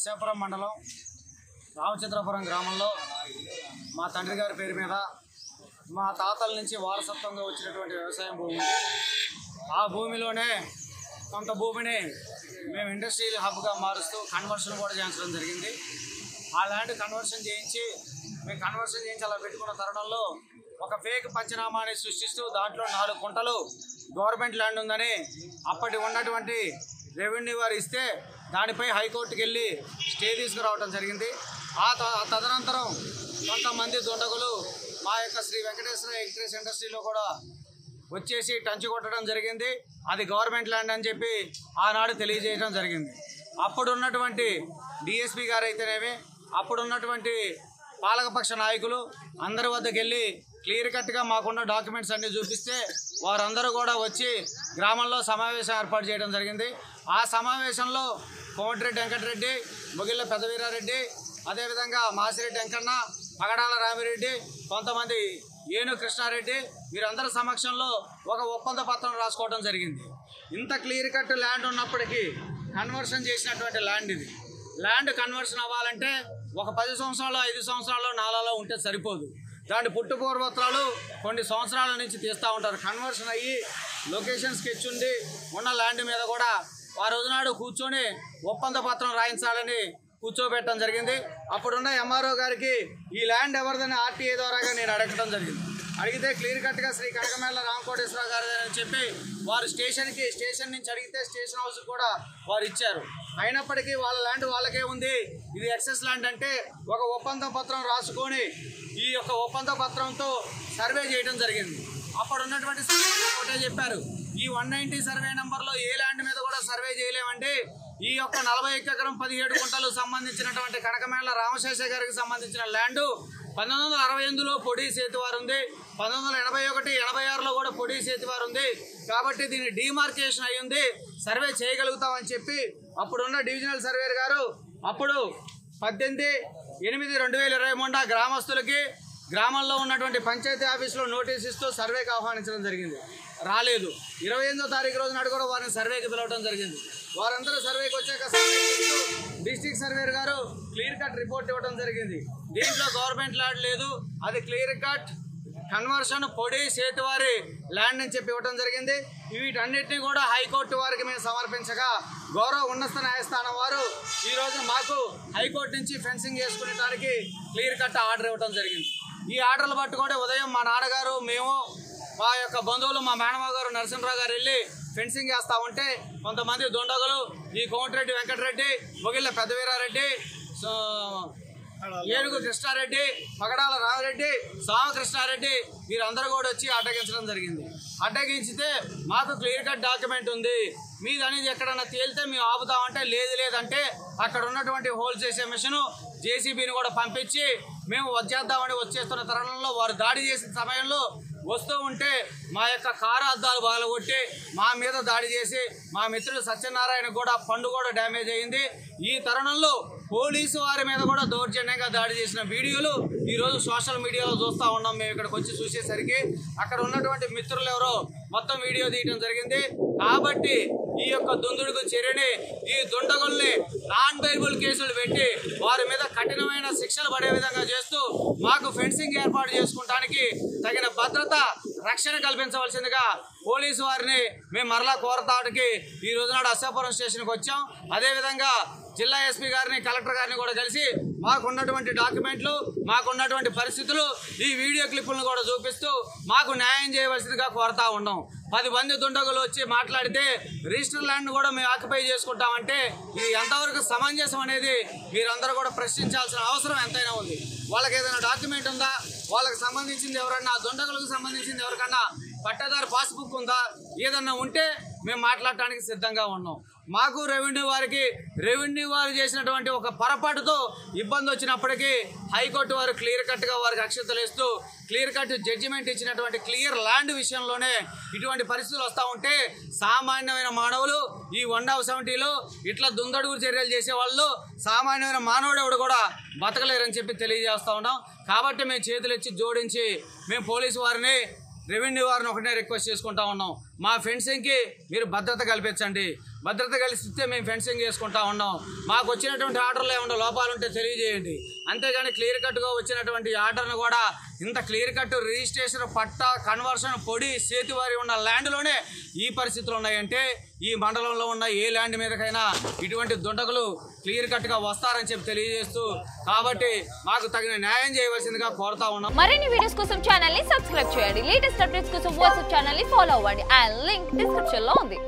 అశ్వాపురం మండలం రామచంద్రపురం గ్రామంలో మా తండ్రి గారి పేరు మీద మా తాతల నుంచి వారసత్వంగా వచ్చినటువంటి వ్యవసాయం భూమి. ఆ భూమిలోనే కొంత భూమిని మేము ఇండస్ట్రియల్ హబ్గా మారుస్తూ కన్వర్షన్ కూడా చేయించడం జరిగింది. ఆ ల్యాండ్ కన్వర్షన్ చేయించి అలా పెట్టుకున్న తరుణంలో ఒక ఫేక్ పంచనామాని సృష్టిస్తూ దాంట్లో 4 కుంటలు గవర్నమెంట్ ల్యాండ్ ఉందని అప్పటి ఉన్నటువంటి రెవెన్యూ వారు ఇస్తే దానిపై హైకోర్టుకి వెళ్ళి స్టే తీసుకురావడం జరిగింది. ఆ తదనంతరం కొంతమంది దుండగులు మా యొక్క శ్రీ వెంకటేశ్వర ఎగ్రీస్ ఇండస్ట్రీలో కూడా వచ్చేసి టంచి కొట్టడం జరిగింది. అది గవర్నమెంట్ ల్యాండ్ అని చెప్పి ఆనాడు తెలియజేయడం జరిగింది. అప్పుడున్నటువంటి డిఎస్పీ గారు అయితేనేమి అప్పుడున్నటువంటి పాలకపక్ష నాయకులు అందరి వద్దకు వెళ్ళి క్లియర్ కట్గా మాకున్న డాక్యుమెంట్స్ అన్నీ చూపిస్తే వారందరూ కూడా వచ్చి గ్రామంలో సమావేశం ఏర్పాటు చేయడం జరిగింది. ఆ సమావేశంలో కోమటిరెడ్డి వెంకటరెడ్డి, ముగిళ్ళ పెదవీరారెడ్డి, అదేవిధంగా మాసిరెడ్డి వెంకన్న, పగడాల రామిరెడ్డి, కొంతమంది ఏను కృష్ణారెడ్డి వీరందరి సమక్షంలో ఒక ఒప్పంద పత్రం రాసుకోవడం జరిగింది. ఇంత క్లియర్ కట్ ల్యాండ్ ఉన్నప్పటికీ కన్వర్షన్ చేసినటువంటి ల్యాండ్ ఇది. ల్యాండ్ కన్వర్షన్ అవ్వాలంటే ఒక 10 సంవత్సరాలు 5 సంవత్సరాలు నాలాలో ఉంటే సరిపోదు. దాని పుట్టుపూర్వత్రాలు కొన్ని సంవత్సరాల నుంచి తీస్తూ ఉంటారు. కన్వర్షన్ అయ్యి లొకేషన్ స్కెచ్ ఉండి ఉన్న ల్యాండ్ మీద కూడా ఆ రోజునాడు కూర్చొని ఒప్పంద పత్రం రాయించాలని కూర్చోబెట్టడం జరిగింది. అప్పుడున్న ఎంఆర్ఓ గారికి ఈ ల్యాండ్ ఎవరిదని ఆర్టీఏ ద్వారాగా నేను అడగడం జరిగింది. అడిగితే క్లియర్ కట్గా శ్రీ కనకమేళ్ళ రామకోటేశ్వరరావు గారు అని చెప్పి వారు స్టేషన్ నుంచి అడిగితే స్టేషన్ హౌస్ కూడా వారు ఇచ్చారు. అయినప్పటికీ వాళ్ళ ల్యాండ్ వాళ్ళకే ఉంది, ఇది ఎక్సెస్ ల్యాండ్ అంటే ఒక ఒప్పంద పత్రం రాసుకొని ఈ యొక్క ఒప్పంద పత్రంతో సర్వే చేయడం జరిగింది. అప్పుడు ఉన్నటువంటి ఒకటే చెప్పారు, ఈ 190 సర్వే నెంబర్లో ఏ ల్యాండ్ మీద కూడా సర్వే చేయలేమండి. ఈ యొక్క 41 ఎకరం 17 గుంటలు సంబంధించినటువంటి కనకమేళ్ళ రామశేష గారికి సంబంధించిన ల్యాండు 1968లో పొడి సేతువారు ఉంది, 1981, 86లో కూడా పొడి సేతువారు ఉంది. కాబట్టి దీన్ని డిమార్కేషన్ అయ్యింది, సర్వే చేయగలుగుతామని చెప్పి అప్పుడున్న డివిజనల్ సర్వేయర్ గారు అప్పుడు 18/8/2023 గ్రామస్తులకి గ్రామంలో ఉన్నటువంటి పంచాయతీ ఆఫీసులో నోటీస్ ఇస్తూ సర్వేకి ఆహ్వానించడం జరిగింది. రాలేదు. 28వ తారీఖు రోజు నాడు కూడా వారిని సర్వేకి పిలవడం జరిగింది. వారందరూ సర్వేకి వచ్చాక డిస్ట్రిక్ట్ సర్వేయర్ గారు క్లియర్ కట్ రిపోర్ట్ ఇవ్వడం జరిగింది. దీంట్లో గవర్నమెంట్ ల్యాండ్ లేదు, అది క్లియర్ కట్ కన్వర్షన్ పొడి సేతువారి ల్యాండ్ అని చెప్పి ఇవ్వడం జరిగింది. వీటన్నిటిని కూడా హైకోర్టు వారికి మేము సమర్పించగా గౌరవ ఉన్నత న్యాయస్థానం వారు ఈరోజు మాకు హైకోర్టు నుంచి ఫెన్సింగ్ చేసుకునేటానికి క్లియర్ కట్ ఆర్డర్ ఇవ్వడం జరిగింది. ఈ ఆర్డర్లు పట్టుకుంటే ఉదయం మా నాన్నగారు, మేము, మా యొక్క బంధువులు, మా మేనమావ గారు నరసింహరావు గారు వెళ్ళి ఫెన్సింగ్ చేస్తూ ఉంటే కొంతమంది దుండగులు ఈ కోమటిరెడ్డి వెంకటరెడ్డి, ముగిళ్ళ పెదవీరారెడ్డి, ఏనుగు కృష్ణారెడ్డి, పగడాల రామిరెడ్డి, సామకృష్ణారెడ్డి వీరందరూ కూడా వచ్చి అడ్డగించడం జరిగింది. అడ్డగించితే మాకు క్లియర్ కట్ డాక్యుమెంట్ ఉంది, మీది అనేది ఎక్కడన్నా తేలితే మేము ఆపుతామంటే లేదంటే అక్కడ ఉన్నటువంటి హోల్ చేసే మిషను జేసీబీని కూడా పంపించి మేము వచ్చేద్దామని వచ్చేస్తున్న తరుణంలో వారు దాడి చేసిన సమయంలో వస్తూ ఉంటే మా యొక్క కారు అద్దాలు బాగలగొట్టి మా మీద దాడి చేసి మా మిత్రుడు సత్యనారాయణ కూడా పండు కూడా డ్యామేజ్ అయింది. ఈ తరుణంలో పోలీసు వారి మీద కూడా దౌర్జన్యంగా దాడి చేసిన వీడియోలు ఈరోజు సోషల్ మీడియాలో చూస్తూ ఉన్నాం. మేము ఇక్కడికి వచ్చి చూసేసరికి అక్కడ ఉన్నటువంటి మిత్రులు ఎవరో మొత్తం వీడియో తీయడం జరిగింది. కాబట్టి ఈ యొక్క దుందుడుకు చర్యని, ఈ దుండగుల్ని నాన్ బెయిలబుల్ కేసులు పెట్టి వారి మీద కఠినమైన శిక్షలు పడే విధంగా చేస్తూ మాకు ఫెన్సింగ్ ఏర్పాటు చేసుకుంటానికి తగిన భద్రత, రక్షణ కల్పించవలసిందిగా పోలీసు వారిని మేము మరలా కోరతానికి ఈ రోజునాడు అశ్వాపురం స్టేషన్కి వచ్చాం. అదేవిధంగా జిల్లా ఎస్పీ గారిని, కలెక్టర్ గారిని కూడా కలిసి మాకున్నటువంటి డాక్యుమెంట్లు, మాకున్నటువంటి పరిస్థితులు, ఈ వీడియో క్లిప్పులను కూడా చూపిస్తూ మాకు న్యాయం చేయవలసిందిగా కోరుతా ఉన్నాం. 10 మంది దుండగులు వచ్చి మాట్లాడితే రిజిస్టర్ ల్యాండ్ కూడా మేము ఆక్యుపై చేసుకుంటామంటే ఇది ఎంతవరకు సమంజసం అనేది మీరందరూ కూడా ప్రశ్నించాల్సిన అవసరం ఎంతైనా ఉంది. వాళ్ళకి ఏదైనా డాక్యుమెంట్ ఉందా, వాళ్ళకి సంబంధించింది ఎవరన్నా, దుండగులకు సంబంధించింది ఎవరికన్నా పట్టాదారు పాస్బుక్ ఉందా, ఏదన్నా ఉంటే మేము మాట్లాడటానికి సిద్ధంగా ఉన్నాం. మాకు రెవెన్యూ వారు చేసినటువంటి ఒక పొరపాటుతో ఇబ్బంది వచ్చినప్పటికీ హైకోర్టు వారు క్లియర్ కట్గా వారికి అక్షతలు ఇస్తూ క్లియర్ కట్ జడ్జిమెంట్ ఇచ్చినటువంటి క్లియర్ ల్యాండ్ విషయంలోనే ఇటువంటి పరిస్థితులు వస్తూ ఉంటే సామాన్యమైన మానవులు ఈ 170లో ఇట్లా దుందడుగు చర్యలు చేసేవాళ్ళు సామాన్యమైన మానవుడు కూడా బతకలేరని చెప్పి తెలియజేస్తూ ఉన్నాం. కాబట్టి మేము చేతులు ఎత్తి జోడించి మేము పోలీసు వారిని, రెవెన్యూ వారిని ఒకటే రిక్వెస్ట్ చేసుకుంటా ఉన్నాం. మా ఫెన్సింగ్కి మీరు భద్రత కల్పించండి. భద్రత కలిసిస్తే మేము ఫెన్సింగ్ చేసుకుంటా ఉన్నాం. మాకు వచ్చినటువంటి ఆర్డర్లో ఏమన్నా లోపాలు ఉంటే తెలియజేయండి. అంతేగాని క్లియర్ కట్గా వచ్చినటువంటి ఆర్డర్ను కూడా ఇంత క్లియర్ కట్ రిజిస్ట్రేషన్, పట్టా, కన్వర్షన్, పొడి, చేతివారి ఉన్న ల్యాండ్లోనే ఈ పరిస్థితులు ఉన్నాయంటే ఈ మండలంలో ఉన్న ఏ ల్యాండ్ మీదకైనా ఇటువంటి దుండగులు క్లియర్ కట్గా వస్తారని చెప్పి తెలియజేస్తూ, కాబట్టి మాకు తగిన న్యాయం చేయవలసిందిగా కోరుతా ఉన్నాం. మరిన్ని వీడియోస్ కోసం ఛానల్ ని సబ్స్క్రైబ్ చేయండి. లేటెస్ట్ అప్డేట్స్ కోసం వాట్సాప్ ఛానల్ ని ఫాలో అవ్వండి. ఆ లింక్ డిస్క్రిప్షన్ లో ఉంది.